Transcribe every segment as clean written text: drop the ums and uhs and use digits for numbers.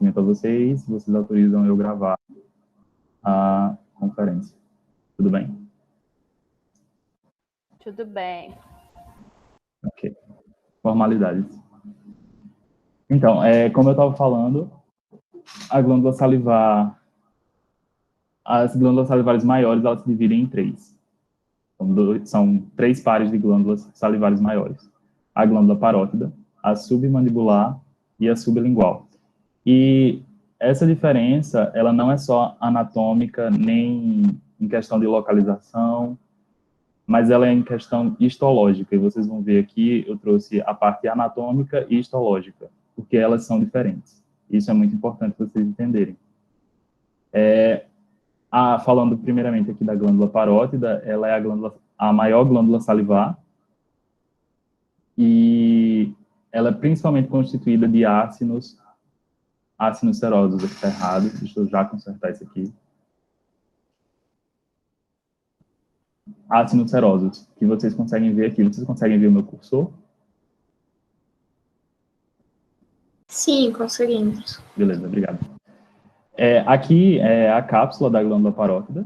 conhecimento a vocês, vocês autorizam eu gravar a conferência. Tudo bem? Tudo bem. Ok. Formalidades. Então, como eu estava falando, a glândula salivar, as glândulas salivares maiores, elas se dividem em três. São três pares de glândulas salivares maiores. A glândula parótida, a submandibular e a sublingual. E essa diferença, ela não é só anatômica, nem em questão de localização, mas ela é em questão histológica. E vocês vão ver aqui, eu trouxe a parte anatômica e histológica, porque elas são diferentes. Isso é muito importante vocês entenderem. Falando primeiramente aqui da glândula parótida, ela é a maior glândula salivar, e ela é principalmente constituída de ácinos serosos. Aqui está errado, deixa eu já consertar isso aqui. Ácinos serosos, que vocês conseguem ver aqui. Vocês conseguem ver o meu cursor? Sim, conseguimos. Beleza, obrigado. Aqui é a cápsula da glândula parótida.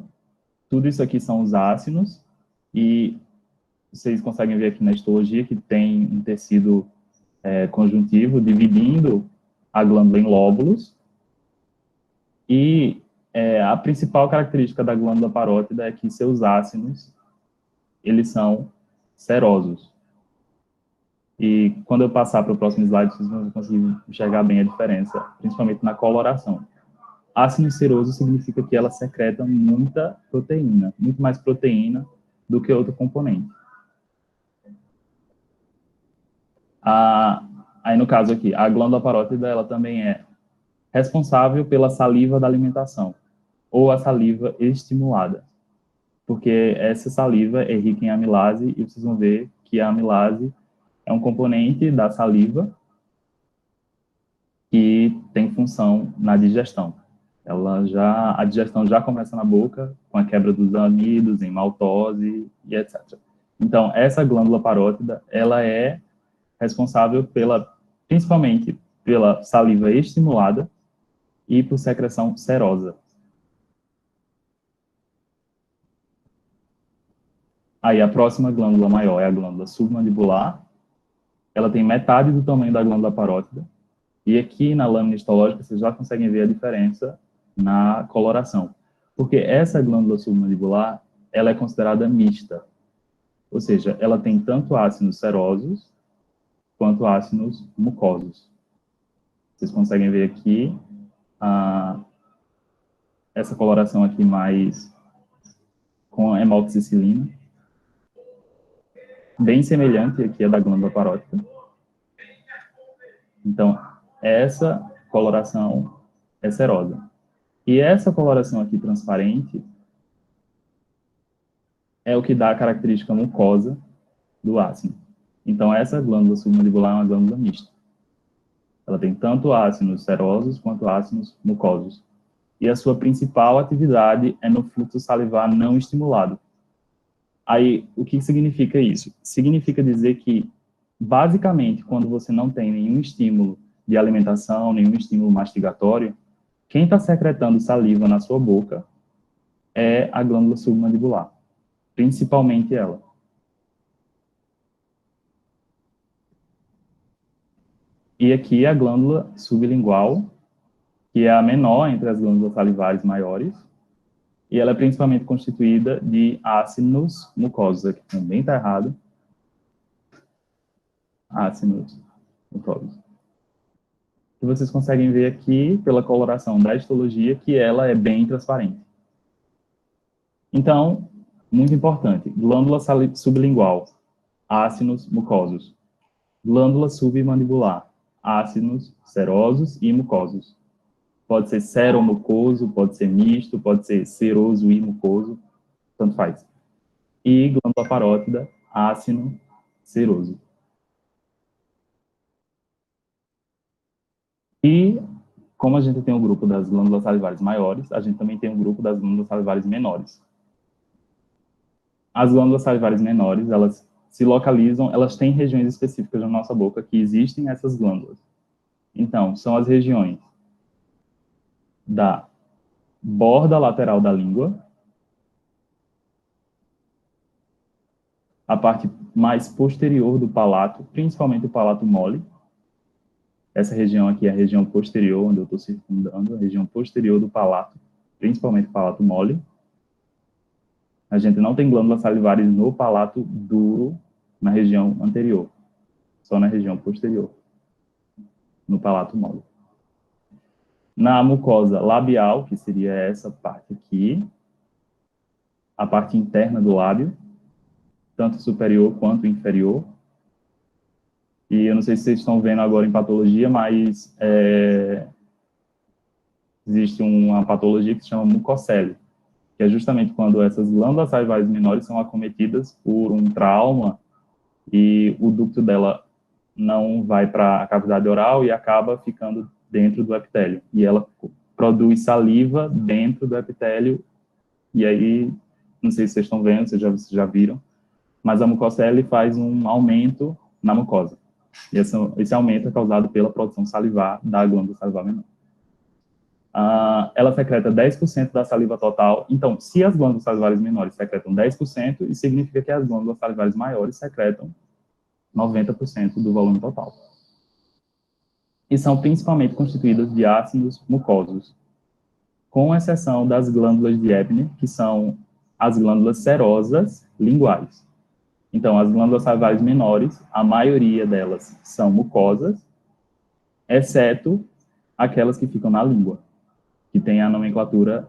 Tudo isso aqui são os ácinos, e vocês conseguem ver aqui na histologia que tem um tecido conjuntivo dividindo a glândula em lóbulos. E a principal característica da glândula parótida é que seus ácinos, eles são serosos. E quando eu passar para o próximo slide, vocês vão conseguir enxergar bem a diferença, principalmente na coloração. Ácido seroso significa que ela secreta muita proteína, muito mais proteína do que outro componente. Aí, no caso aqui, a glândula parótida, ela também é responsável pela saliva da alimentação, ou a saliva estimulada, porque essa saliva é rica em amilase, e vocês vão ver que a amilase é um componente da saliva que tem função na digestão. A digestão já começa na boca, com a quebra dos amidos, em maltose e etc. Então, essa glândula parótida, ela é responsável principalmente pela saliva estimulada e por secreção serosa. Aí, a próxima glândula maior é a glândula submandibular. Ela tem metade do tamanho da glândula parótida. E aqui na lâmina histológica, vocês já conseguem ver a diferença na coloração. Porque essa glândula submandibular, ela é considerada mista. Ou seja, ela tem tanto ácidos serosos quanto ácidos mucosos. Vocês conseguem ver aqui essa coloração aqui mais com hemoxicilina, bem semelhante aqui à da glândula parótida. Então, essa coloração é serosa. E essa coloração aqui transparente é o que dá a característica mucosa do ácido. Então, essa glândula submandibular é uma glândula mista. Ela tem tanto ácidos serosos quanto ácidos mucosos. E a sua principal atividade é no fluxo salivar não estimulado. Aí, o que significa isso? Significa dizer que, basicamente, quando você não tem nenhum estímulo de alimentação, nenhum estímulo mastigatório, quem está secretando saliva na sua boca é a glândula submandibular, principalmente ela. E aqui a glândula sublingual, que é a menor entre as glândulas salivares maiores, e ela é principalmente constituída de ácidos mucosos. Aqui também está errado. Ácidos mucosos. E vocês conseguem ver aqui, pela coloração da histologia, que ela é bem transparente. Então, muito importante, glândula sublingual, ácidos mucosos. Glândula submandibular, ácidos serosos e mucosos. Pode ser seromucoso, pode ser misto, pode ser seroso e mucoso, tanto faz. E glândula parótida, ácido seroso. E, como a gente tem um grupo das glândulas salivares maiores, a gente também tem um grupo das glândulas salivares menores. As glândulas salivares menores, elas se localizam, elas têm regiões específicas na nossa boca que existem essas glândulas. Então, são as regiões da borda lateral da língua, a parte mais posterior do palato, principalmente o palato mole. Essa região aqui é a região posterior, onde eu estou circundando, a região posterior do palato, principalmente o palato mole. A gente não tem glândulas salivares no palato duro, na região anterior, só na região posterior, no palato mole. Na mucosa labial, que seria essa parte aqui, a parte interna do lábio, tanto superior quanto inferior. E eu não sei se vocês estão vendo agora em patologia, mas existe uma patologia que se chama mucocele, que é justamente quando essas glândulas salivares menores são acometidas por um trauma e o ducto dela não vai para a cavidade oral e acaba ficando dentro do epitélio. E ela produz saliva dentro do epitélio, e aí, não sei se vocês estão vendo, vocês já viram, mas a mucocele faz um aumento na mucosa. E esse aumento é causado pela produção salivar da glândula salivar menor. Ela secreta 10% da saliva total. Então, se as glândulas salivares menores secretam 10%, isso significa que as glândulas salivares maiores secretam 90% do volume total. E são principalmente constituídas de ácidos mucosos, com exceção das glândulas de Ebner, que são as glândulas serosas linguais. Então, as glândulas salivares menores, a maioria delas são mucosas, exceto aquelas que ficam na língua, que tem a nomenclatura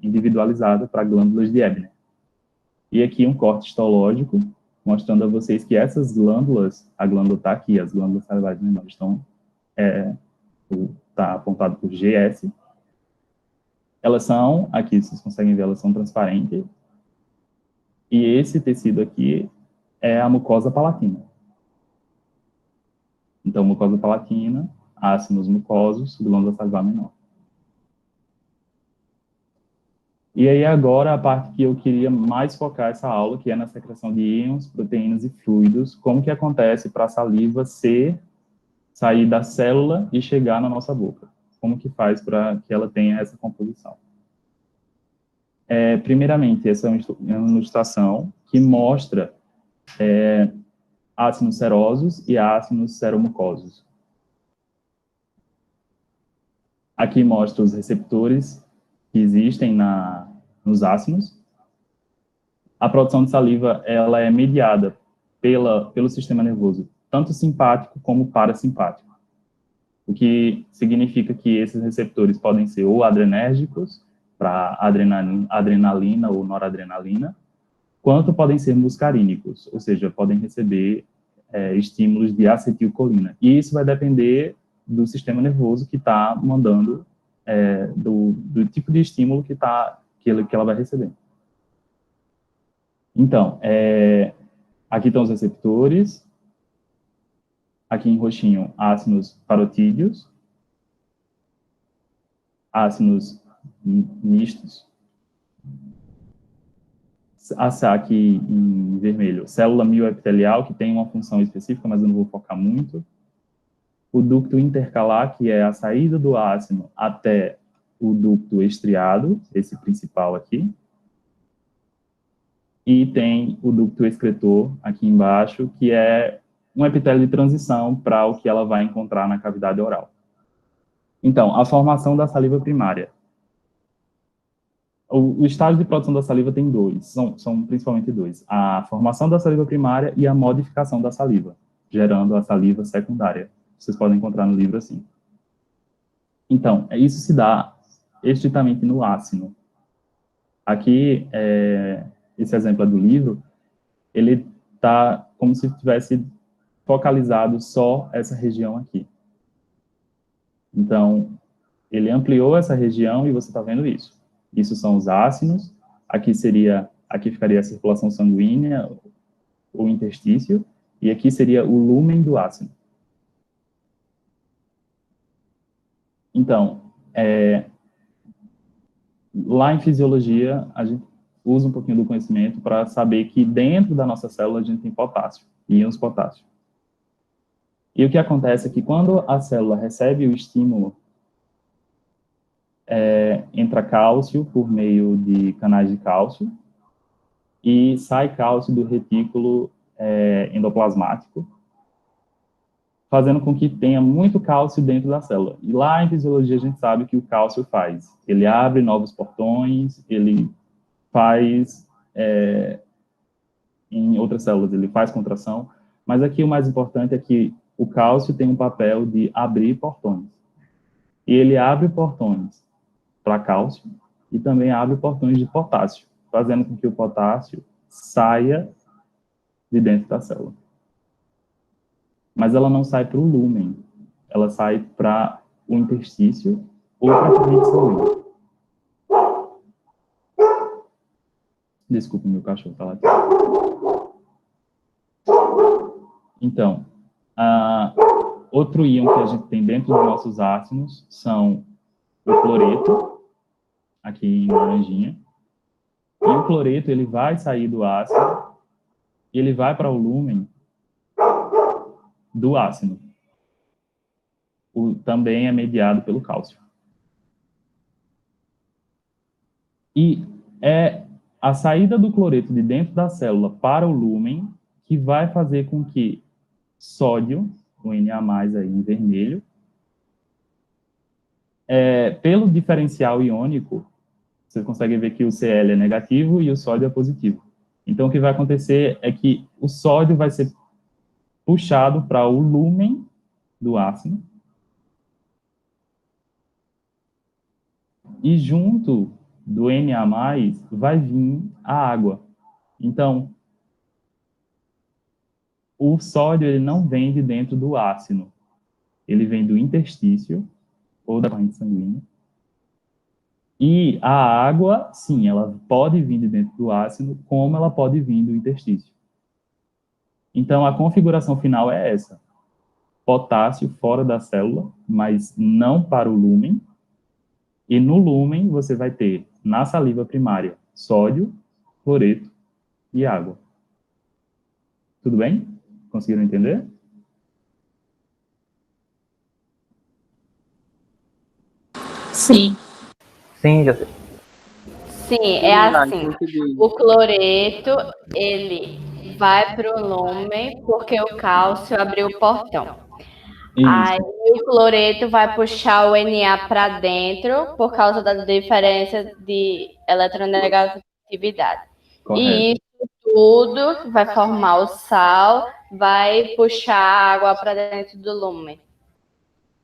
individualizada para glândulas de Ebner. E aqui um corte histológico, mostrando a vocês que essas glândulas, a glândula está aqui, as glândulas salivares menores estão, está apontado por GS. Elas são, aqui vocês conseguem ver, elas são transparentes. E esse tecido aqui é a mucosa palatina. Então, mucosa palatina, ácidos mucosos, glândula salivar menor. E aí agora a parte que eu queria mais focar essa aula, que é na secreção de íons, proteínas e fluidos, como que acontece para a saliva sair da célula e chegar na nossa boca. Como que faz para que ela tenha essa composição. Primeiramente, essa é uma ilustração que mostra ácidos serosos e ácidos seromucosos. Aqui mostra os receptores que existem nos ácidos. A produção de saliva ela é mediada pelo sistema nervoso, tanto simpático como parasimpático, o que significa que esses receptores podem ser ou adrenérgicos, para adrenalina ou noradrenalina, quanto podem ser muscarínicos, ou seja, podem receber estímulos de acetilcolina. E isso vai depender do sistema nervoso que está mandando, do tipo de estímulo que ela vai receber. Então, aqui estão os receptores, aqui em roxinho, ácidos parotídeos, ácidos mistos, aqui em vermelho, célula mioepitelial, que tem uma função específica, mas eu não vou focar muito. O ducto intercalar, que é a saída do ácido até o ducto estriado, esse principal aqui. E tem o ducto excretor, aqui embaixo, que é um epitélio de transição para o que ela vai encontrar na cavidade oral. Então, a formação da saliva primária. O estágio de produção da saliva tem dois, são principalmente dois. A formação da saliva primária e a modificação da saliva, gerando a saliva secundária. Vocês podem encontrar no livro assim. Então, isso se dá estritamente no ácido. Aqui, esse exemplo é do livro, ele está como se tivesse focalizado só essa região aqui. Então, ele ampliou essa região e você está vendo isso. Isso são os ácidos, aqui ficaria a circulação sanguínea, o interstício, e aqui seria o lúmen do ácido. Então, lá em fisiologia, a gente usa um pouquinho do conhecimento para saber que dentro da nossa célula a gente tem potássio, íons potássio. E o que acontece é que quando a célula recebe o estímulo, entra cálcio por meio de canais de cálcio e sai cálcio do retículo endoplasmático, fazendo com que tenha muito cálcio dentro da célula. E lá em fisiologia a gente sabe que o cálcio faz. Ele abre novos portões, ele faz, em outras células, ele faz contração, mas aqui o mais importante é que o cálcio tem um papel de abrir portões. E ele abre portões para cálcio e também abre portões de potássio, fazendo com que o potássio saia de dentro da célula. Mas ela não sai para o lúmen, ela sai para o interstício ou para a corrente sanguínea. Desculpa, meu cachorro está lá. Então, outro íon que a gente tem dentro dos nossos ácidos são o cloreto, aqui em laranjinha. E o cloreto, ele vai sair do ácido e ele vai para o lúmen do ácido. Também é mediado pelo cálcio. E é a saída do cloreto de dentro da célula para o lúmen que vai fazer com que sódio, o Na+, aí em vermelho, pelo diferencial iônico, vocês conseguem ver que o Cl é negativo e o sódio é positivo. Então, o que vai acontecer é que o sódio vai ser puxado para o lúmen do ácido e junto do Na+, vai vir a água. Então, o sódio ele não vem de dentro do ácido, ele vem do interstício ou da corrente sanguínea. E a água, sim, ela pode vir de dentro do ácido, como ela pode vir do interstício. Então, a configuração final é essa. Potássio fora da célula, mas não para o lúmen. E no lúmen, você vai ter, na saliva primária, sódio, cloreto e água. Tudo bem? Conseguiram entender? Sim. Sim, já sei. Sim, é assim. O cloreto, ele vai para o lúmen porque o cálcio abriu o portão. Isso. Aí o cloreto vai puxar o Na para dentro por causa da diferença de eletronegatividade. Correto. E isso tudo vai formar o sal, vai puxar a água para dentro do lúmen.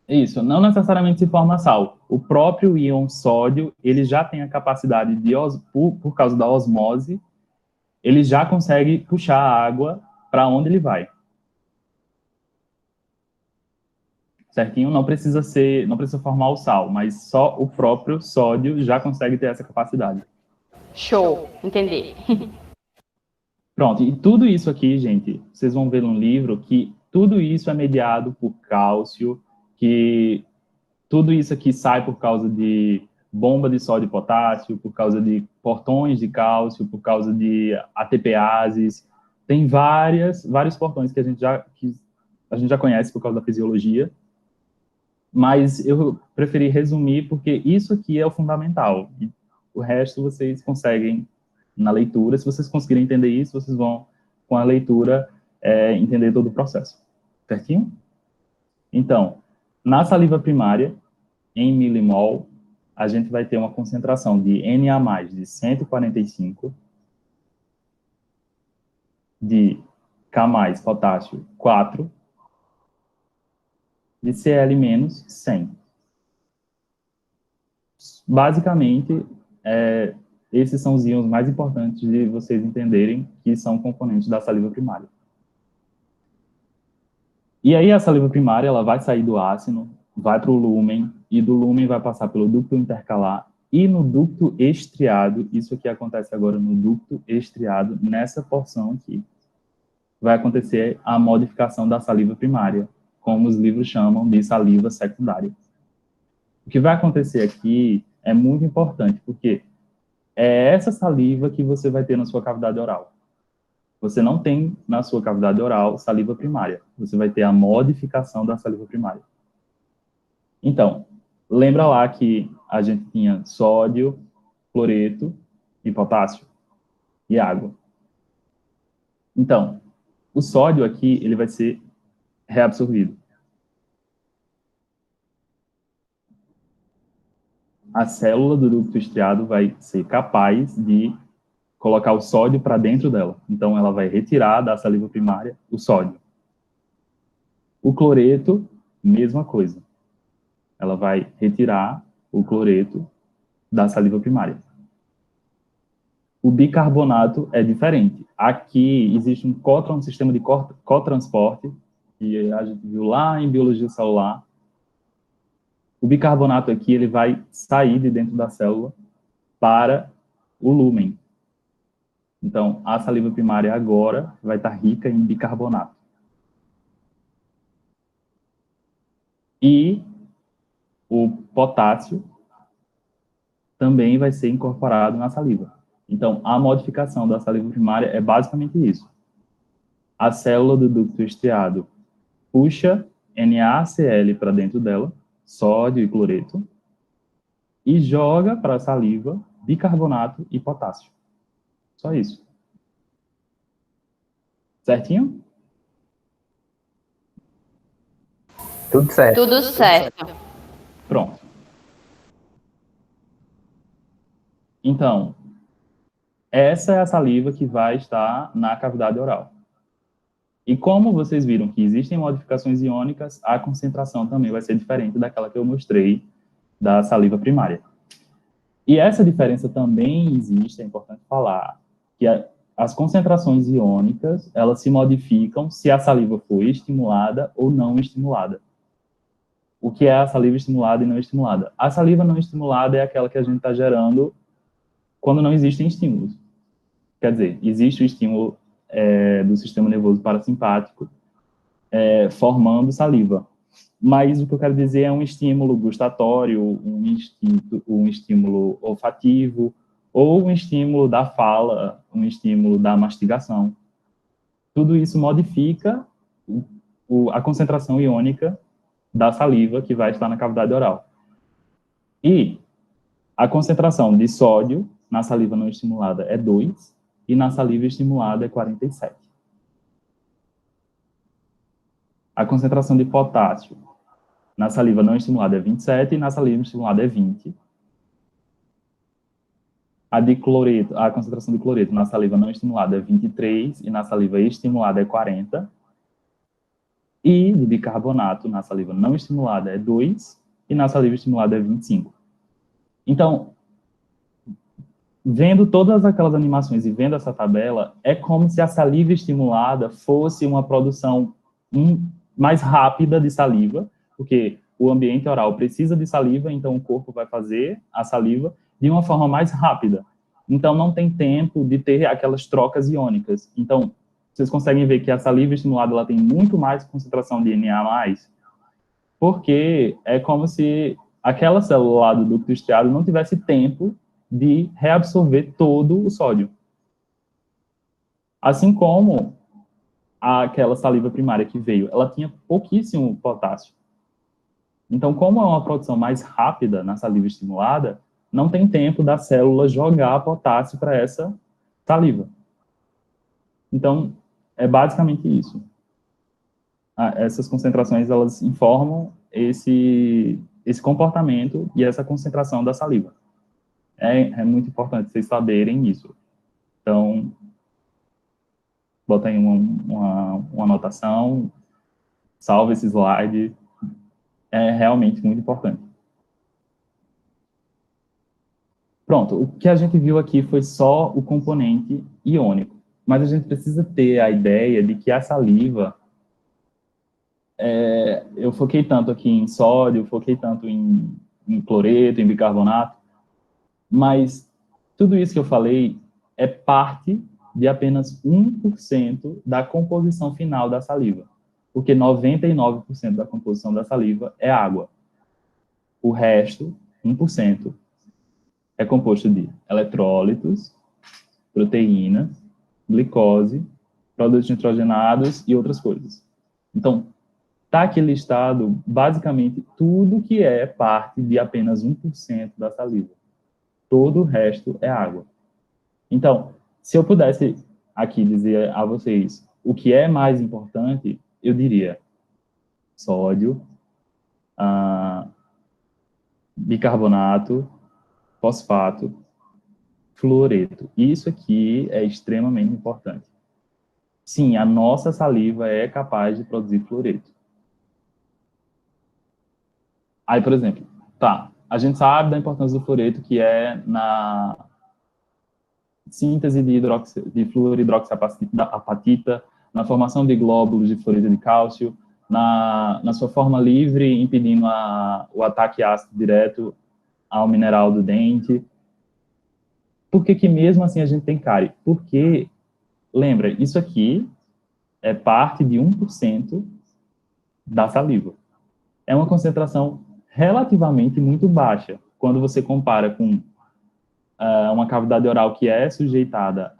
Isso, não necessariamente se forma sal. O próprio íon sódio, ele já tem a capacidade de, por causa da osmose, ele já consegue puxar a água para onde ele vai. Certinho? Não precisa formar o sal, mas só o próprio sódio já consegue ter essa capacidade. Show, entendi. Pronto, e tudo isso aqui, gente, vocês vão ver no livro que tudo isso é mediado por cálcio, que tudo isso aqui sai por causa de bomba de sódio e potássio, por causa de portões de cálcio, por causa de ATPases. Tem vários portões que a gente já conhece por causa da fisiologia, mas eu preferi resumir porque isso aqui é o fundamental. E o resto vocês conseguem na leitura. Se vocês conseguirem entender isso, vocês vão, com a leitura, entender todo o processo. Certinho? Então, na saliva primária, em milimol, a gente vai ter uma concentração de Na+ de 145, de K+, potássio, 4, de Cl- 100. Basicamente, esses são os íons mais importantes de vocês entenderem que são componentes da saliva primária. E aí a saliva primária ela vai sair do ácido, vai para o lúmen, e do lúmen vai passar pelo ducto intercalar, e no ducto estriado, isso aqui acontece agora no ducto estriado, nessa porção aqui, vai acontecer a modificação da saliva primária, como os livros chamam de saliva secundária. O que vai acontecer aqui é muito importante, porque é essa saliva que você vai ter na sua cavidade oral. Você não tem na sua cavidade oral saliva primária, você vai ter a modificação da saliva primária. Então, lembra lá que a gente tinha sódio, cloreto e potássio e água. Então, o sódio aqui, ele vai ser reabsorvido. A célula do ducto estriado vai ser capaz de colocar o sódio para dentro dela. Então, ela vai retirar da saliva primária o sódio. O cloreto, mesma coisa. Ela vai retirar o cloreto da saliva primária. O bicarbonato é diferente. Aqui existe um sistema de cotransporte, que a gente viu lá em biologia celular. O bicarbonato aqui, ele vai sair de dentro da célula para o lúmen. Então, a saliva primária agora vai estar rica em bicarbonato. E o potássio também vai ser incorporado na saliva. Então, a modificação da saliva primária é basicamente isso. A célula do ducto estriado puxa NaCl para dentro dela, sódio e cloreto, e joga para a saliva bicarbonato e potássio. Só isso. Certinho? Tudo certo. Tudo certo. Pronto. Então, essa é a saliva que vai estar na cavidade oral. E como vocês viram que existem modificações iônicas, a concentração também vai ser diferente daquela que eu mostrei da saliva primária. E essa diferença também existe, é importante falar, que as concentrações iônicas, elas se modificam se a saliva foi estimulada ou não estimulada. O que é a saliva estimulada e não estimulada? A saliva não estimulada é aquela que a gente está gerando quando não existem estímulos. Quer dizer, existe o estímulo do sistema nervoso parasimpático formando saliva. Mas o que eu quero dizer é um estímulo gustatório, um estímulo olfativo, ou um estímulo da fala, um estímulo da mastigação. Tudo isso modifica a concentração iônica da saliva que vai estar na cavidade oral. E a concentração de sódio na saliva não estimulada é 2, e na saliva estimulada é 47. A concentração de potássio na saliva não estimulada é 27 e na saliva estimulada é 20. A concentração de cloreto na saliva não estimulada é 23 e na saliva estimulada é 40. E de bicarbonato na saliva não estimulada é 2 e na saliva estimulada é 25. Então, vendo todas aquelas animações e vendo essa tabela, é como se a saliva estimulada fosse uma produção mais rápida de saliva, porque o ambiente oral precisa de saliva, então o corpo vai fazer a saliva de uma forma mais rápida. Então, não tem tempo de ter aquelas trocas iônicas. Então, vocês conseguem ver que a saliva estimulada ela tem muito mais concentração de Na+, porque é como se aquela célula lá do ducto estriado não tivesse tempo de reabsorver todo o sódio. Assim como aquela saliva primária que veio, ela tinha pouquíssimo potássio. Então, como é uma produção mais rápida na saliva estimulada, não tem tempo da célula jogar potássio para essa saliva. Então, é basicamente isso. Essas concentrações, elas informam esse comportamento e essa concentração da saliva. É muito importante vocês saberem isso. Então, bota aí uma anotação, salva esse slide. É realmente muito importante. Pronto, o que a gente viu aqui foi só o componente iônico. Mas a gente precisa ter a ideia de que a saliva, eu foquei tanto aqui em sódio, foquei tanto em cloreto, em bicarbonato, mas tudo isso que eu falei é parte de apenas 1% da composição final da saliva, porque 99% da composição da saliva é água. O resto, 1%, é composto de eletrólitos, proteínas, glicose, produtos nitrogenados e outras coisas. Então, está aqui listado, basicamente, tudo que é parte de apenas 1% da saliva. Todo o resto é água. Então, se eu pudesse aqui dizer a vocês o que é mais importante, eu diria sódio, bicarbonato, fosfato, fluoreto. Isso aqui é extremamente importante. Sim, a nossa saliva é capaz de produzir fluoreto. Aí, por exemplo, a gente sabe da importância do fluoreto, que é na síntese de fluoridroxiapatita, na formação de glóbulos de fluoreto de cálcio, na sua forma livre, impedindo o ataque ácido direto ao mineral do dente. Por que mesmo assim a gente tem cárie? Porque, lembra, isso aqui é parte de 1% da saliva. É uma concentração relativamente muito baixa, quando você compara com uma cavidade oral que é sujeitada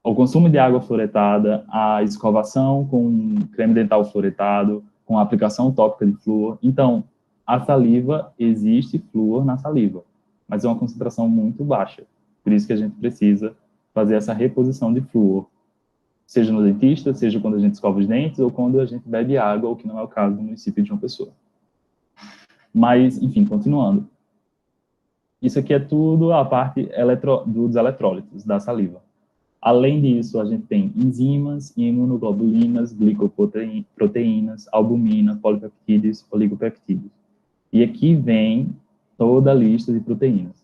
ao consumo de água fluoretada, à escovação com creme dental fluoretado, com a aplicação tópica de flúor. Então, a saliva, existe flúor na saliva, mas é uma concentração muito baixa. Por isso que a gente precisa fazer essa reposição de flúor, seja no dentista, seja quando a gente escova os dentes, ou quando a gente bebe água, o que não é o caso no município de João Pessoa. Mas, enfim, continuando. Isso aqui é tudo a parte dos eletrólitos da saliva. Além disso, a gente tem enzimas, imunoglobulinas, glicoproteínas, albumina, polipeptídeos, oligopeptídeos. E aqui vem toda a lista de proteínas.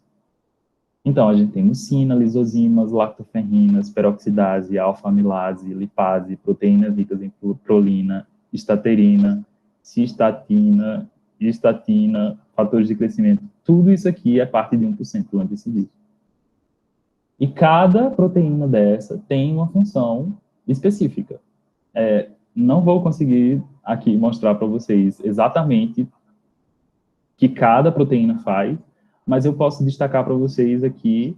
Então, a gente tem mucina, lisozimas, lactoferrinas, peroxidase, alfa-amilase, lipase, proteínas ricas em prolina, estaterina, cistatina, estatina, fatores de crescimento. Tudo isso aqui é parte de 1%, lembre-se disso. E cada proteína dessa tem uma função específica. Não vou conseguir aqui mostrar para vocês exatamente o que cada proteína faz, mas eu posso destacar para vocês aqui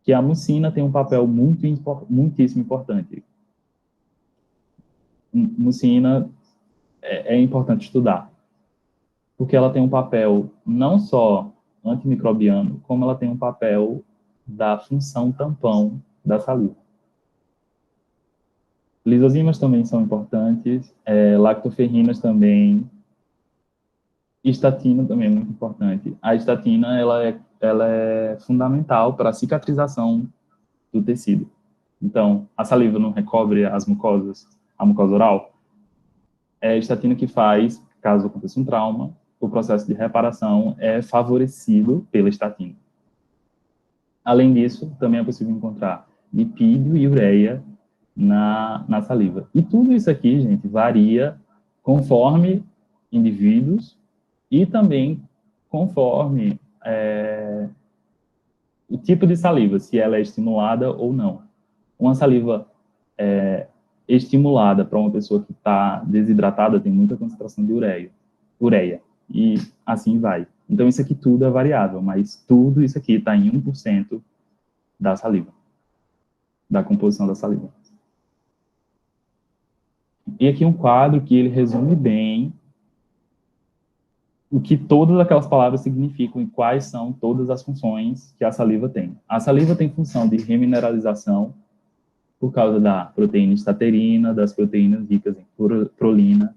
que a mucina tem um papel muitíssimo importante. Mucina é importante estudar, porque ela tem um papel não só antimicrobiano, como ela tem um papel da função tampão da saliva. Lisozimas também são importantes, lactoferrinas também, estatina também é muito importante. A estatina ela é fundamental para a cicatrização do tecido. Então, a saliva não recobre as mucosas, a mucosa oral. É a estatina que faz, caso aconteça um trauma, o processo de reparação é favorecido pela estatina. Além disso, também é possível encontrar lipídio e ureia na saliva. E tudo isso aqui, gente, varia conforme indivíduos e também conforme o tipo de saliva, se ela é estimulada ou não. Uma saliva estimulada para uma pessoa que está desidratada tem muita concentração de ureia, e assim vai. Então, isso aqui tudo é variável, mas tudo isso aqui está em 1% da saliva, da composição da saliva. E aqui um quadro que ele resume bem o que todas aquelas palavras significam e quais são todas as funções que a saliva tem. A saliva tem função de remineralização por causa da proteína estaterina, das proteínas ricas em prolina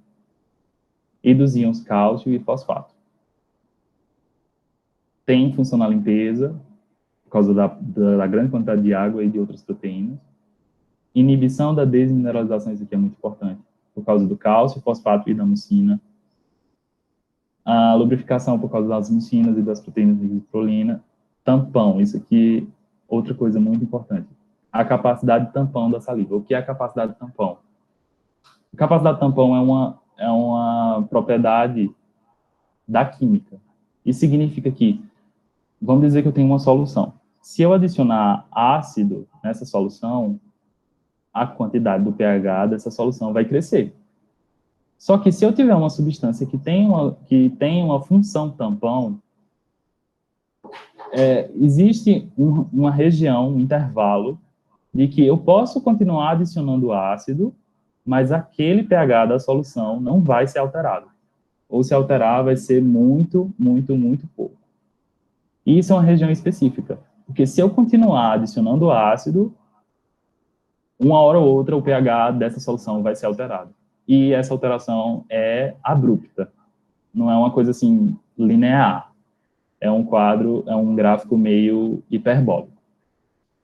e dos íons cálcio e fosfato. Tem função na limpeza, por causa da grande quantidade de água e de outras proteínas. Inibição da desmineralização, isso aqui é muito importante, por causa do cálcio, fosfato e da mucina. A lubrificação por causa das mucinas e das proteínas de prolina. Tampão, isso aqui, outra coisa muito importante. A capacidade de tampão da saliva. O que é a capacidade de tampão? A capacidade de tampão é uma propriedade da química. Isso significa que, vamos dizer que eu tenho uma solução. Se eu adicionar ácido nessa solução, a quantidade do pH dessa solução vai crescer. Só que se eu tiver uma substância que tem uma função tampão, existe uma região, um intervalo, de que eu posso continuar adicionando ácido mas aquele pH da solução não vai ser alterado. Ou se alterar, vai ser muito, muito, muito pouco. E isso é uma região específica, porque se eu continuar adicionando ácido, uma hora ou outra o pH dessa solução vai ser alterado. E essa alteração é abrupta, não é uma coisa assim linear. É um quadro, é um gráfico meio hiperbólico.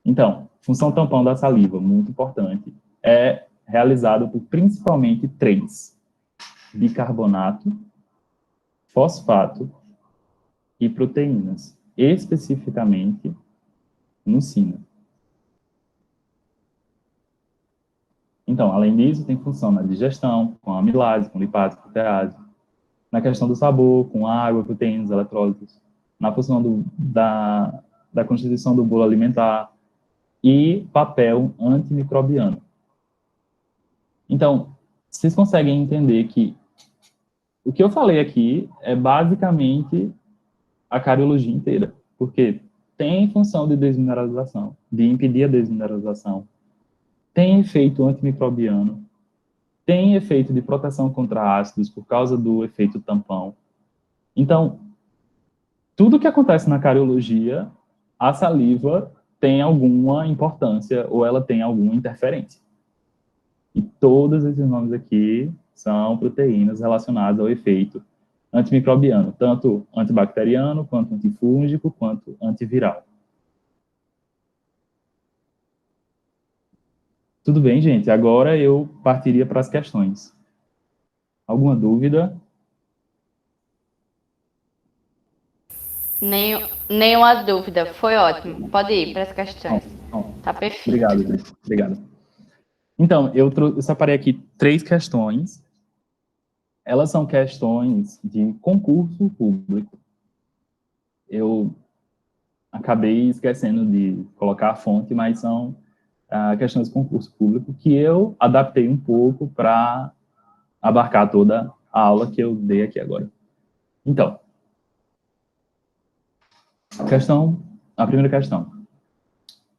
Então, função tampão da saliva, muito importante, é realizado por principalmente 3: bicarbonato, fosfato e proteínas, especificamente mucina. Então, além disso, tem função na digestão, com amilase, com lipase, protease, na questão do sabor, com água, proteínas, eletrólitos, na função da constituição do bolo alimentar e papel antimicrobiano. Então, vocês conseguem entender que o que eu falei aqui é basicamente a cariologia inteira, porque tem função de desmineralização, de impedir a desmineralização, tem efeito antimicrobiano, tem efeito de proteção contra ácidos por causa do efeito tampão. Então, tudo que acontece na cariologia, a saliva tem alguma importância ou ela tem alguma interferência. E todos esses nomes aqui são proteínas relacionadas ao efeito antimicrobiano, tanto antibacteriano, quanto antifúngico, quanto antiviral. Tudo bem, gente? Agora eu partiria para as questões. Alguma dúvida? Nenhuma dúvida. Foi ótimo. Pode ir para as questões. Tá perfeito. Obrigado, gente. Obrigado. Então, eu separei aqui 3 questões. Elas são questões de concurso público. Eu acabei esquecendo de colocar a fonte, mas são questões de concurso público que eu adaptei um pouco para abarcar toda a aula que eu dei aqui agora. Então, a primeira questão.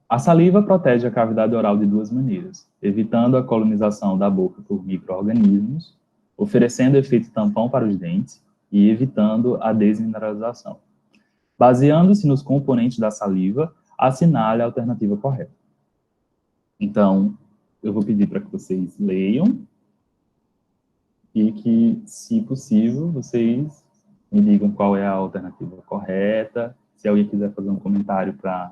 A saliva protege a cavidade oral de 2 maneiras, evitando a colonização da boca por micro-organismos, oferecendo efeito tampão para os dentes e evitando a desmineralização. Baseando-se nos componentes da saliva, assinale a alternativa correta. Então, eu vou pedir para que vocês leiam e que, se possível, vocês me digam qual é a alternativa correta. Se alguém quiser fazer um comentário para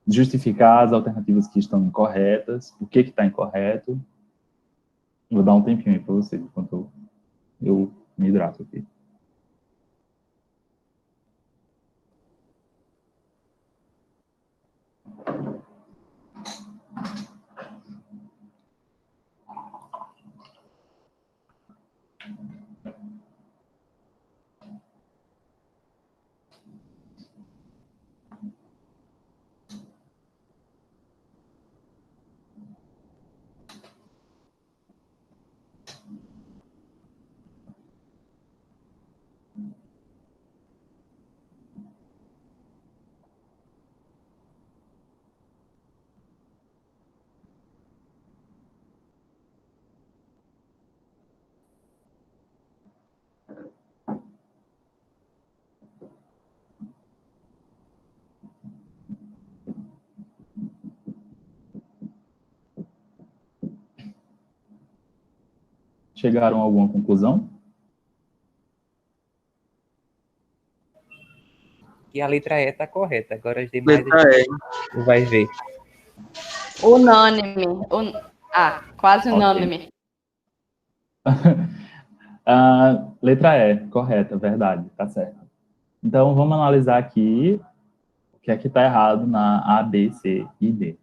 justificar as alternativas que estão incorretas, o que está incorreto. Vou dar um tempinho aí para vocês, enquanto eu me hidrato aqui. Chegaram a alguma conclusão? E a letra E está correta. Agora as demais Letra vai ver. Unânime. Quase unânime. Letra E, correta, verdade, tá certo. Então, vamos analisar aqui o que é que está errado na A, B, C e D.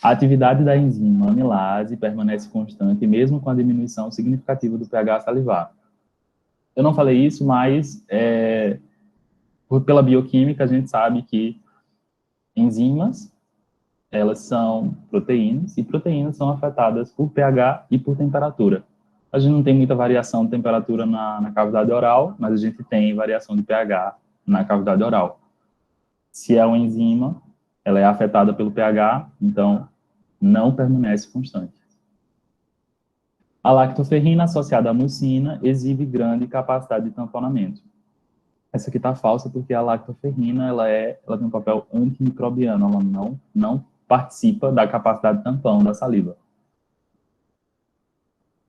A atividade da enzima amilase permanece constante mesmo com a diminuição significativa do pH salivar. Eu não falei isso, mas pela bioquímica a gente sabe que enzimas, elas são proteínas, e proteínas são afetadas por pH e por temperatura. A gente não tem muita variação de temperatura na cavidade oral, mas a gente tem variação de pH na cavidade oral. Se é uma enzima, ela é afetada pelo pH, então não permanece constante. A lactoferrina associada à mucina exibe grande capacidade de tamponamento. Essa aqui está falsa porque a lactoferrina ela tem um papel antimicrobiano, ela não participa da capacidade de tampão da saliva.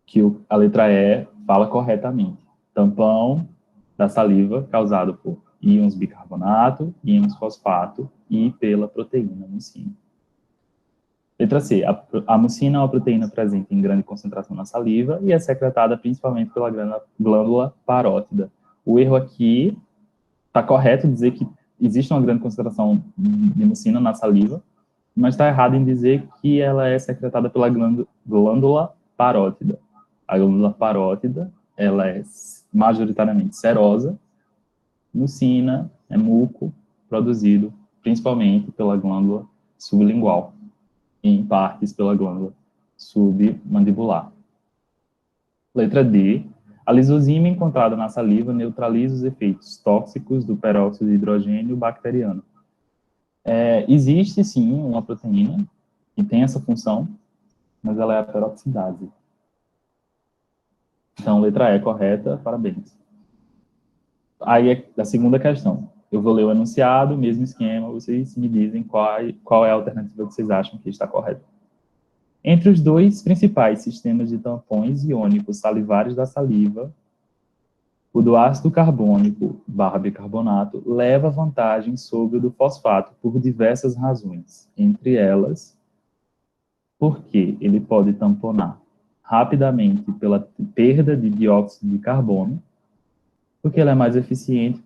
Que a letra E fala corretamente. Tampão da saliva causado por íons bicarbonato, íons fosfato e pela proteína mucina. Letra C. A mucina é uma proteína presente em grande concentração na saliva e é secretada principalmente pela glândula parótida. O erro aqui está correto dizer que existe uma grande concentração de mucina na saliva, mas está errado em dizer que ela é secretada pela glândula parótida. A glândula parótida, ela é majoritariamente serosa. Mucina é muco produzido principalmente pela glândula sublingual e em partes pela glândula submandibular. Letra D. A lisozima encontrada na saliva neutraliza os efeitos tóxicos do peróxido de hidrogênio bacteriano. Existe, sim, uma proteína que tem essa função, mas ela é a peroxidase. Então, letra E correta, parabéns. Aí é a segunda questão. Eu vou ler o enunciado, mesmo esquema, vocês me dizem qual é a alternativa que vocês acham que está correta. Entre os dois principais sistemas de tampões iônicos salivares da saliva, o do ácido carbônico / bicarbonato leva vantagem sobre o do fosfato por diversas razões. Entre elas, porque ele pode tamponar rapidamente pela perda de dióxido de carbono, porque ele é mais eficiente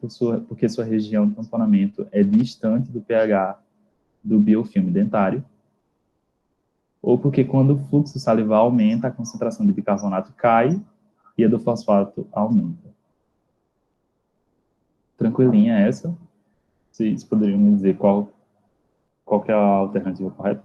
porque sua região de tamponamento é distante do pH do biofilme dentário, ou porque quando o fluxo salivar aumenta, a concentração de bicarbonato cai e a do fosfato aumenta. Tranquilinha essa? Vocês poderiam me dizer qual que é a alternativa correta?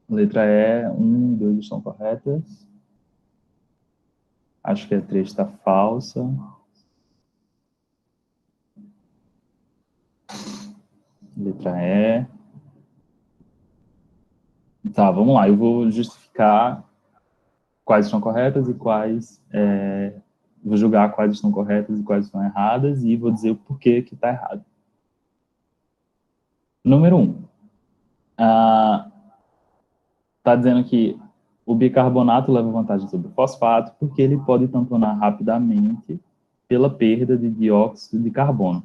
Letra E, 1 e 2 estão corretas. Acho que a 3 está falsa. Letra E. Tá, vamos lá. Eu vou justificar quais estão corretas e quais... vou julgar quais estão corretas e quais estão erradas e vou dizer o porquê que está errado. Número 1. Está dizendo que o bicarbonato leva vantagem sobre o fosfato porque ele pode tamponar rapidamente pela perda de dióxido de carbono.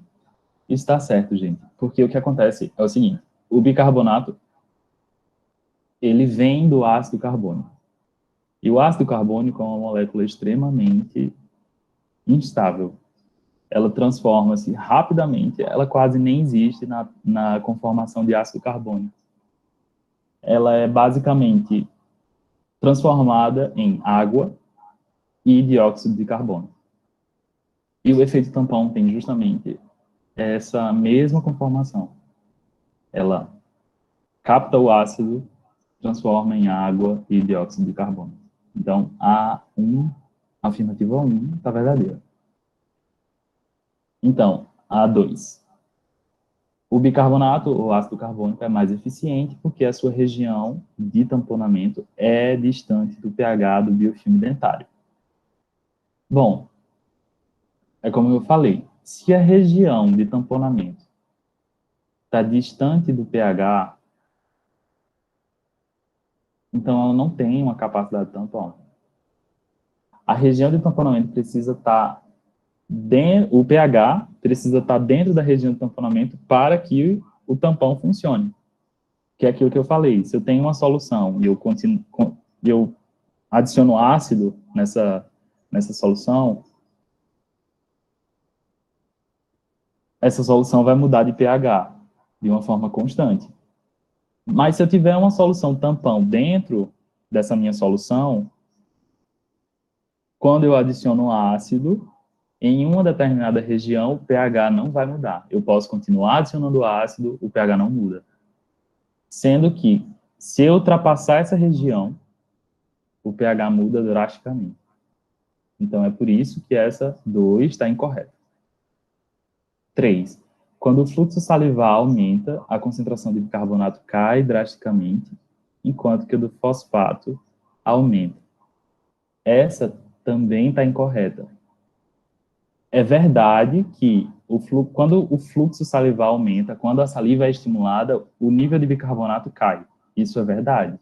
Isso está certo, gente, porque o que acontece é o seguinte: o bicarbonato ele vem do ácido carbônico. E o ácido carbônico é uma molécula extremamente instável. Ela transforma-se rapidamente, ela quase nem existe na conformação de ácido carbônico. Ela é basicamente transformada em água e dióxido de carbono. E o efeito tampão tem justamente essa mesma conformação. Ela capta o ácido, transforma em água e dióxido de carbono. Então, a afirmativa 1 está verdadeira. Então, a 2. O bicarbonato, ou ácido carbônico, é mais eficiente porque a sua região de tamponamento é distante do pH do biofilme dentário. Bom, é como eu falei, se a região de tamponamento está distante do pH, então ela não tem uma capacidade de tampão. a região de tamponamento precisa estar dentro, o pH precisa estar dentro da região de tamponamento para que o tampão funcione. Que é aquilo que eu falei, se eu tenho uma solução e eu adiciono ácido nessa solução, essa solução vai mudar de pH de uma forma constante. Mas se eu tiver uma solução tampão dentro dessa minha solução, quando eu adiciono ácido, em uma determinada região, o pH não vai mudar. Eu posso continuar adicionando ácido, o pH não muda. Sendo que, se eu ultrapassar essa região, o pH muda drasticamente. Então, é por isso que essa 2 está incorreta. 3. Quando o fluxo salivar aumenta, a concentração de bicarbonato cai drasticamente, enquanto que o do fosfato aumenta. Essa também está incorreta. É verdade que quando o fluxo salivar aumenta, quando a saliva é estimulada, o nível de bicarbonato cai. Isso é verdade.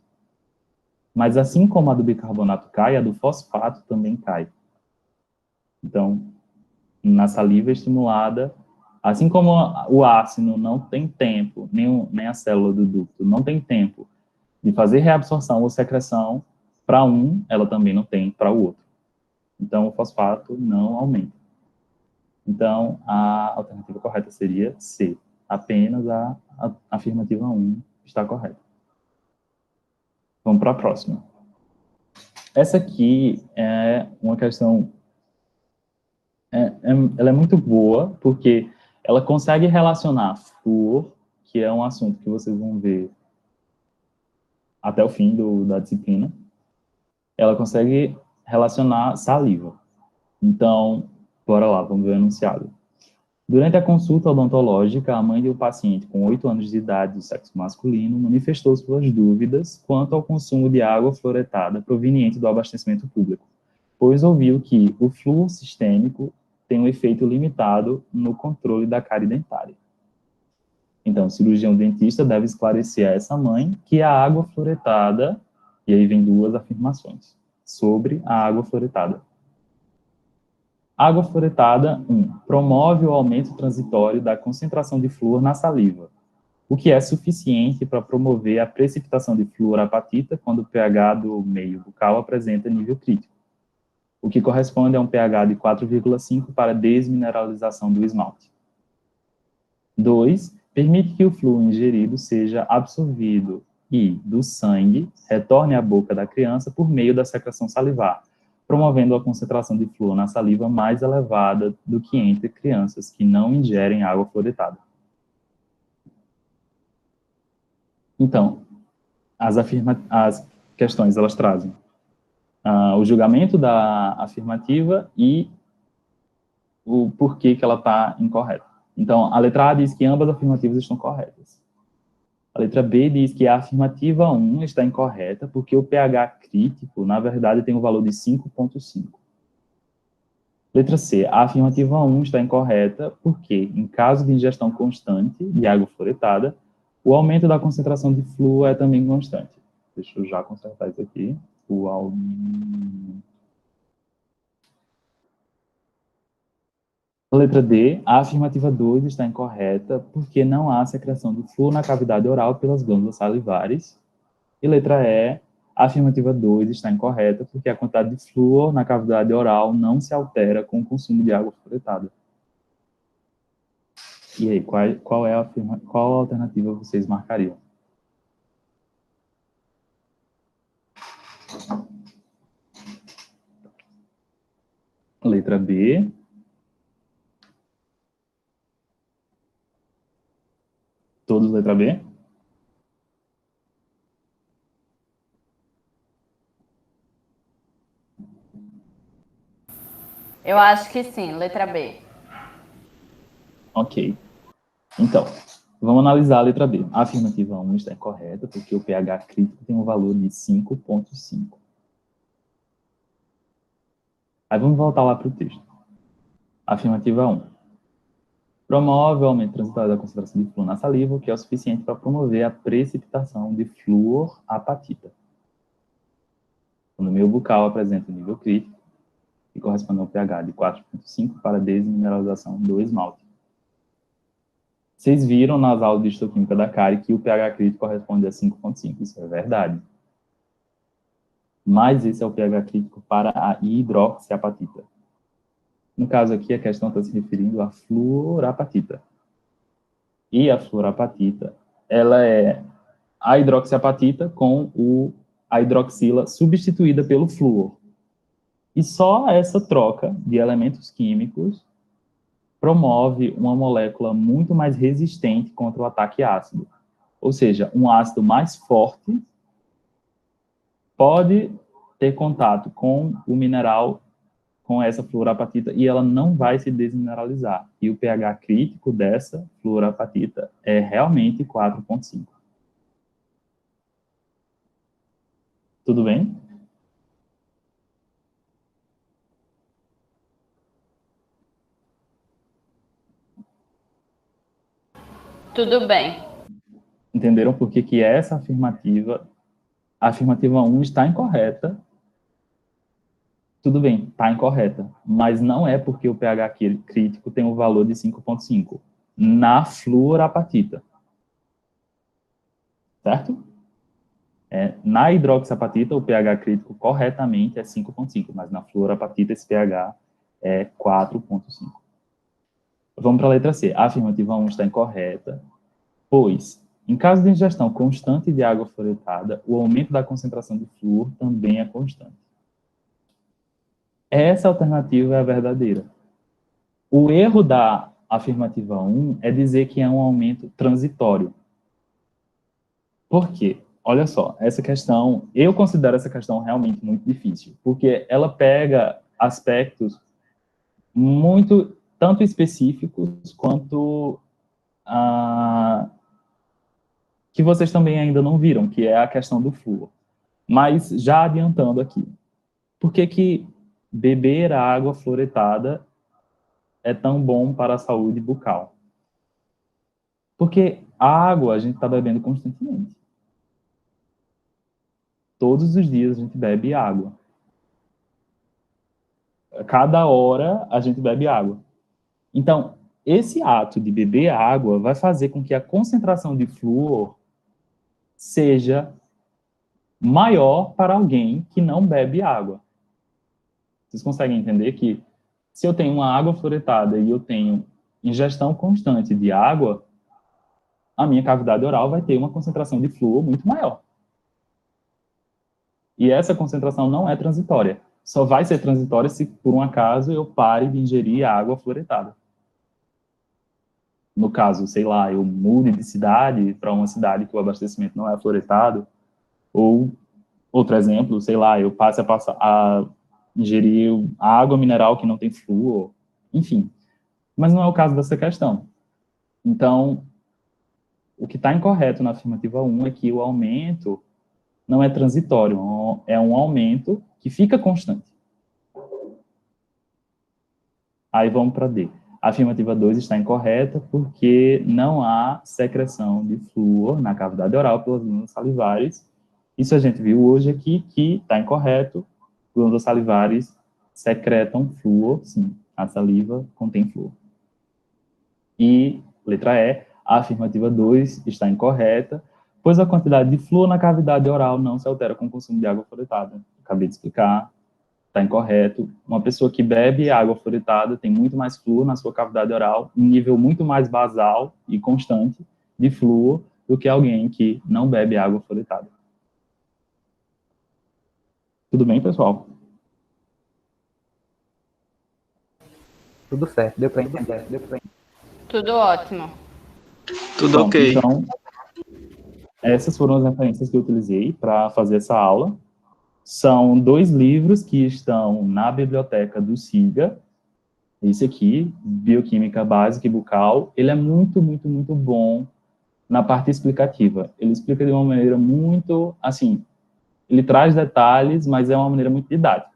Mas assim como a do bicarbonato cai, a do fosfato também cai. Então, na saliva estimulada, assim como o ácido não tem tempo, nem a célula do ducto não tem tempo de fazer reabsorção ou secreção, para um, ela também não tem para o outro. Então, o fosfato não aumenta. Então, a alternativa correta seria C. Apenas a afirmativa 1 está correta. Vamos para a próxima. Essa aqui é uma questão... ela é muito boa, porque ela consegue relacionar flúor, que é um assunto que vocês vão ver até o fim da disciplina. Ela consegue relacionar saliva. Então, bora lá, vamos ver o enunciado. Durante a consulta odontológica, a mãe de um paciente com 8 anos de idade do sexo masculino manifestou suas dúvidas quanto ao consumo de água fluoretada proveniente do abastecimento público, pois ouviu que o flúor sistêmico tem um efeito limitado no controle da cárie dentária. Então, o cirurgião dentista deve esclarecer a essa mãe que a água fluoretada, e aí vem 2 afirmações sobre a água fluoretada. Água fluoretada, 1. Promove o aumento transitório da concentração de flúor na saliva, o que é suficiente para promover a precipitação de fluorapatita quando o pH do meio bucal apresenta nível crítico, o que corresponde a um pH de 4,5 para desmineralização do esmalte. 2. Permite que o flúor ingerido seja absorvido e, do sangue, retorne à boca da criança por meio da secreção salivar, promovendo a concentração de flúor na saliva mais elevada do que entre crianças que não ingerem água fluoretada. Então, as questões, elas trazem o julgamento da afirmativa e o porquê que ela está incorreta. Então, a letra A diz que ambas as afirmativas estão corretas. A letra B diz que a afirmativa 1 está incorreta porque o pH crítico, na verdade, tem um valor de 5,5. Letra C, a afirmativa 1 está incorreta porque, em caso de ingestão constante de água fluoretada, o aumento da concentração de flúor é também constante. Deixa eu já consertar isso aqui. Letra D, a afirmativa 2 está incorreta porque não há secreção de flúor na cavidade oral pelas glândulas salivares. E letra E, a afirmativa 2 está incorreta porque a quantidade de flúor na cavidade oral não se altera com o consumo de água fluoretada. E aí, qual alternativa vocês marcariam? Letra B. Todos letra B? Eu acho que sim, letra B. Ok. Então, vamos analisar a letra B. A afirmativa 1 está incorreta, porque o pH crítico tem um valor de 5,5. Aí vamos voltar lá para o texto. Afirmativa 1. Promove o aumento transitório da concentração de flúor na saliva, o que é o suficiente para promover a precipitação de fluorapatita. Quando o meio bucal apresenta um nível crítico, que corresponde ao pH de 4,5 para a desmineralização do esmalte. Vocês viram nas aulas de histoquímica da Cari que o pH crítico corresponde a 5,5, isso é verdade. Mas esse é o pH crítico para a hidroxiapatita. No caso aqui, a questão está se referindo à fluorapatita. E a fluorapatita, ela é a hidroxiapatita com a hidroxila substituída pelo flúor. E só essa troca de elementos químicos promove uma molécula muito mais resistente contra o ataque ácido. Ou seja, um ácido mais forte pode ter contato com o mineral, com essa fluorapatita, e ela não vai se desmineralizar. E o pH crítico dessa fluorapatita é realmente 4,5. Tudo bem? Tudo bem. Entenderam por que essa afirmativa, a afirmativa 1 está incorreta? Tudo bem, está incorreta, mas não é porque o pH crítico tem um valor de 5,5 na fluorapatita. Certo? Na hidroxiapatita, o pH crítico corretamente é 5,5, mas na fluorapatita esse pH é 4,5. Vamos para a letra C. A afirmativa 1 está incorreta, pois, em caso de ingestão constante de água fluoretada, o aumento da concentração de flúor também é constante. Essa alternativa é a verdadeira. O erro da afirmativa 1 é dizer que é um aumento transitório. Por quê? Olha só, essa questão, eu considero essa questão realmente muito difícil, porque ela pega aspectos muito, tanto específicos quanto que vocês também ainda não viram, que é a questão do flúor. Mas, já adiantando aqui, por que beber a água fluoretada é tão bom para a saúde bucal? Porque a água a gente está bebendo constantemente. Todos os dias a gente bebe água. Cada hora a gente bebe água. Então, esse ato de beber água vai fazer com que a concentração de flúor seja maior para alguém que não bebe água. Vocês conseguem entender que se eu tenho uma água fluoretada e eu tenho ingestão constante de água, a minha cavidade oral vai ter uma concentração de flúor muito maior. E essa concentração não é transitória. Só vai ser transitória se, por um acaso, eu pare de ingerir água fluoretada. No caso, sei lá, eu mude de cidade para uma cidade que o abastecimento não é fluoretado, ou, outro exemplo, sei lá, eu passe a ingerir água mineral que não tem flúor, enfim. Mas não é o caso dessa questão. Então, o que está incorreto na afirmativa 1 é que o aumento não é transitório, é um aumento que fica constante. Aí vamos para D. A afirmativa 2 está incorreta porque não há secreção de flúor na cavidade oral pelas glândulas salivares. Isso a gente viu hoje aqui, que está incorreto. Glândulas salivares secretam flúor, sim. A saliva contém flúor. E, letra E, a afirmativa 2 está incorreta, pois a quantidade de flúor na cavidade oral não se altera com o consumo de água fluoretada. Acabei de explicar, está incorreto. Uma pessoa que bebe água fluoretada tem muito mais flúor na sua cavidade oral, um nível muito mais basal e constante de flúor do que alguém que não bebe água fluoretada. Tudo bem, pessoal? Tudo certo, deu para entender. Tudo ótimo. Tudo Pronto, ok. Então, essas foram as referências que eu utilizei para fazer essa aula. São 2 livros que estão na biblioteca do SIGA. Esse aqui, Bioquímica Básica e Bucal. Ele é muito, muito, muito bom na parte explicativa. Ele explica de uma maneira muito, assim, ele traz detalhes, mas é uma maneira muito didática.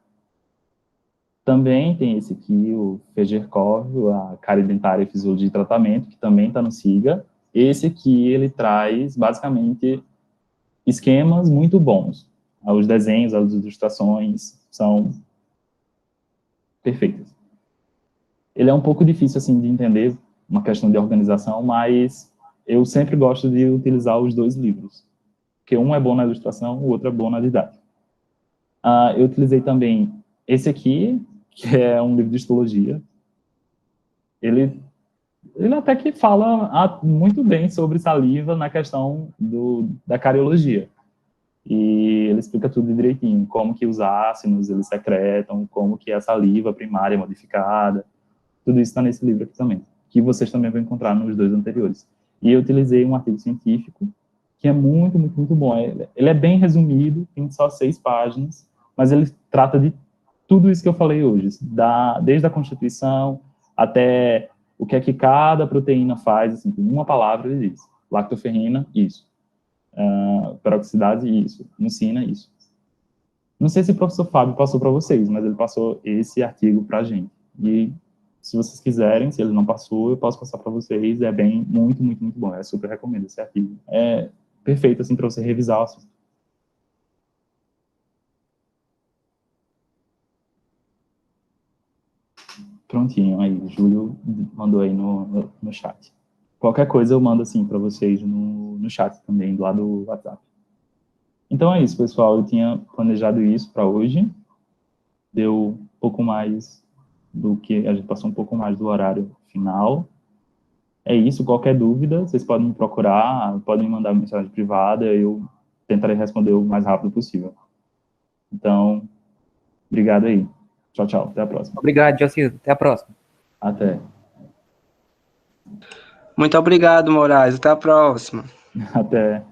Também tem esse aqui, o Fejerkov, a Cárie Dentária e Fisiologia de Tratamento, que também está no SIGA. Esse aqui, ele traz, basicamente, esquemas muito bons. Os desenhos, as ilustrações são perfeitas. Ele é um pouco difícil, assim, de entender, uma questão de organização, mas eu sempre gosto de utilizar os dois livros, porque um é bom na ilustração, o outro é bom na didática. Eu utilizei também esse aqui, que é um livro de histologia. Ele até que fala muito bem sobre saliva na questão da cariologia. E ele explica tudo direitinho, como que os ácidos eles secretam, como que a saliva primária é modificada. Tudo isso está nesse livro aqui também, que vocês também vão encontrar nos dois anteriores. E eu utilizei um artigo científico, que é muito, muito, muito bom. Ele é bem resumido, tem só 6 páginas, mas ele trata de tudo isso que eu falei hoje, desde a constituição até o que é que cada proteína faz, assim, com uma palavra ele diz. Lactoferrina, isso. Peroxisidase, isso. Mucina, isso. Não sei se o professor Fábio passou para vocês, mas ele passou esse artigo para a gente. E se vocês quiserem, se ele não passou, eu posso passar para vocês. É bem, muito, muito, muito bom. Eu super recomendo esse artigo. É perfeito, assim, para você revisar o assunto. Prontinho, aí, o Júlio mandou aí no chat. Qualquer coisa eu mando, assim, para vocês no chat também, do lado do WhatsApp. Então é isso, pessoal. Eu tinha planejado isso para hoje. Deu um pouco mais do que... A gente passou um pouco mais do horário final. É isso, qualquer dúvida, vocês podem me procurar, podem me mandar mensagem privada, eu tentarei responder o mais rápido possível. Então, obrigado aí. Tchau, tchau. Até a próxima. Obrigado, Jocildo. Até a próxima. Até. Muito obrigado, Moraes. Até a próxima. Até.